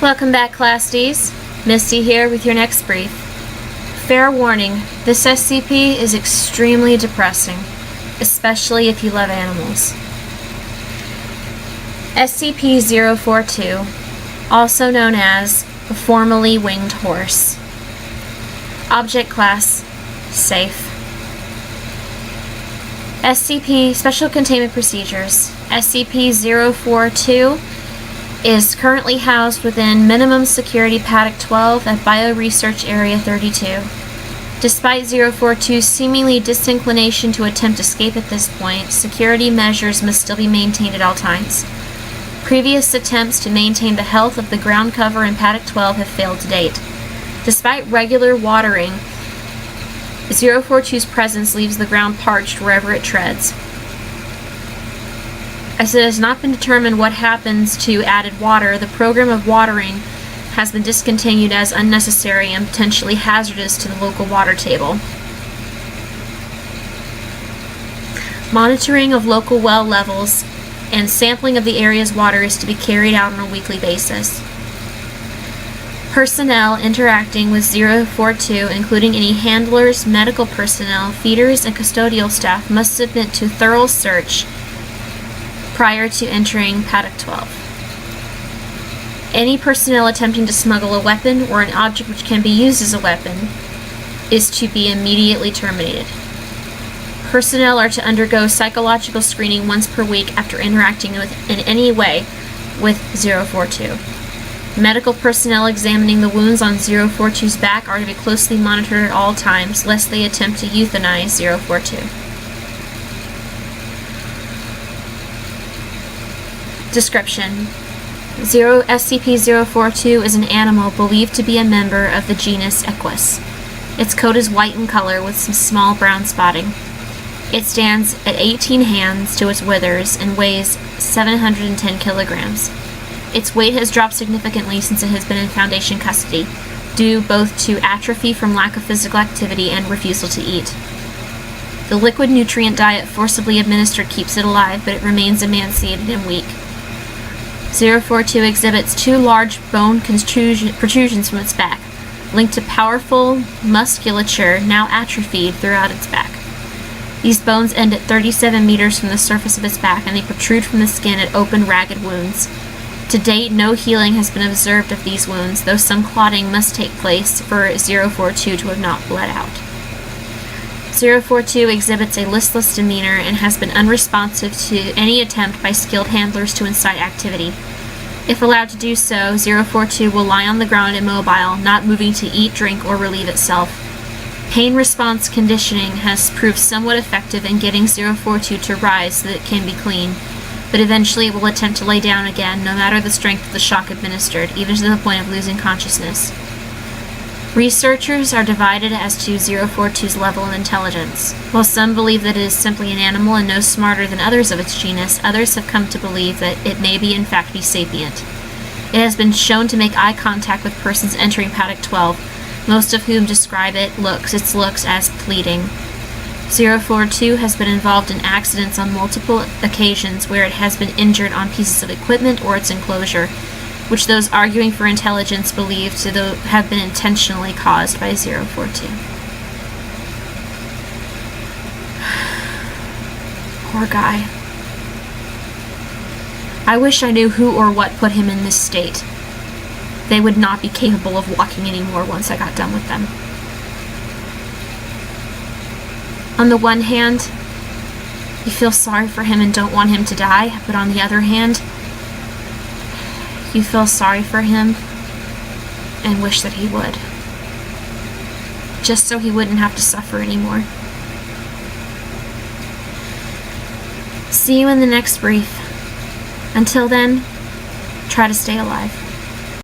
Welcome back, Class Ds. Misty here with your next brief. Fair warning, this SCP is extremely depressing, especially if you love animals. SCP-042, also known as a formerly winged horse. Object Class, Safe. SCP Special Containment Procedures. SCP-042 is currently housed within Minimum Security Paddock 12 at Bioresearch Area 32. Despite 042's seemingly disinclination to attempt escape at this point, security measures must still be maintained at all times. Previous attempts to maintain the health of the ground cover in Paddock 12 have failed to date. Despite regular watering, 042's presence leaves the ground parched wherever it treads. As it has not been determined what happens to added water, the program of watering has been discontinued as unnecessary and potentially hazardous to the local water table. Monitoring of local well levels and sampling of the area's water is to be carried out on a weekly basis. Personnel interacting with 042, including any handlers, medical personnel, feeders, and custodial staff, must submit to thorough search prior to entering Paddock 12. Any personnel attempting to smuggle a weapon or an object which can be used as a weapon is to be immediately terminated. Personnel are to undergo psychological screening once per week after interacting in any way with 042. Medical personnel examining the wounds on 042's back are to be closely monitored at all times, lest they attempt to euthanize 042. Description: SCP-042 is an animal believed to be a member of the genus Equus. Its coat is white in color with some small brown spotting. It stands at 18 hands to its withers and weighs 710 kilograms. Its weight has dropped significantly since it has been in Foundation custody, due both to atrophy from lack of physical activity and refusal to eat. The liquid nutrient diet forcibly administered keeps it alive, but it remains emaciated and weak. 042 exhibits two large bone protrusions from its back, linked to powerful musculature now atrophied throughout its back. These bones end at 37 meters from the surface of its back, and they protrude from the skin at open, ragged wounds. To date, no healing has been observed of these wounds, though some clotting must take place for 042 to have not bled out. 042 exhibits a listless demeanor and has been unresponsive to any attempt by skilled handlers to incite activity. If allowed to do so, 042 will lie on the ground immobile, not moving to eat, drink, or relieve itself. Pain response conditioning has proved somewhat effective in getting 042 to rise so that it can be clean, but eventually it will attempt to lay down again, no matter the strength of the shock administered, even to the point of losing consciousness. Researchers are divided as to 042's level of intelligence. While some believe that it is simply an animal and no smarter than others of its genus, others have come to believe that it may be in fact be sapient. It has been shown to make eye contact with persons entering Paddock 12, most of whom describe its looks as pleading. 042 has been involved in accidents on multiple occasions where it has been injured on pieces of equipment or its enclosure, which those arguing for intelligence believe to have been intentionally caused by 042. Poor guy. I wish I knew who or what put him in this state. They would not be capable of walking anymore once I got done with them. On the one hand, you feel sorry for him and don't want him to die, but on the other hand, you feel sorry for him and wish that he would. Just so he wouldn't have to suffer anymore. See you in the next brief. Until then, try to stay alive.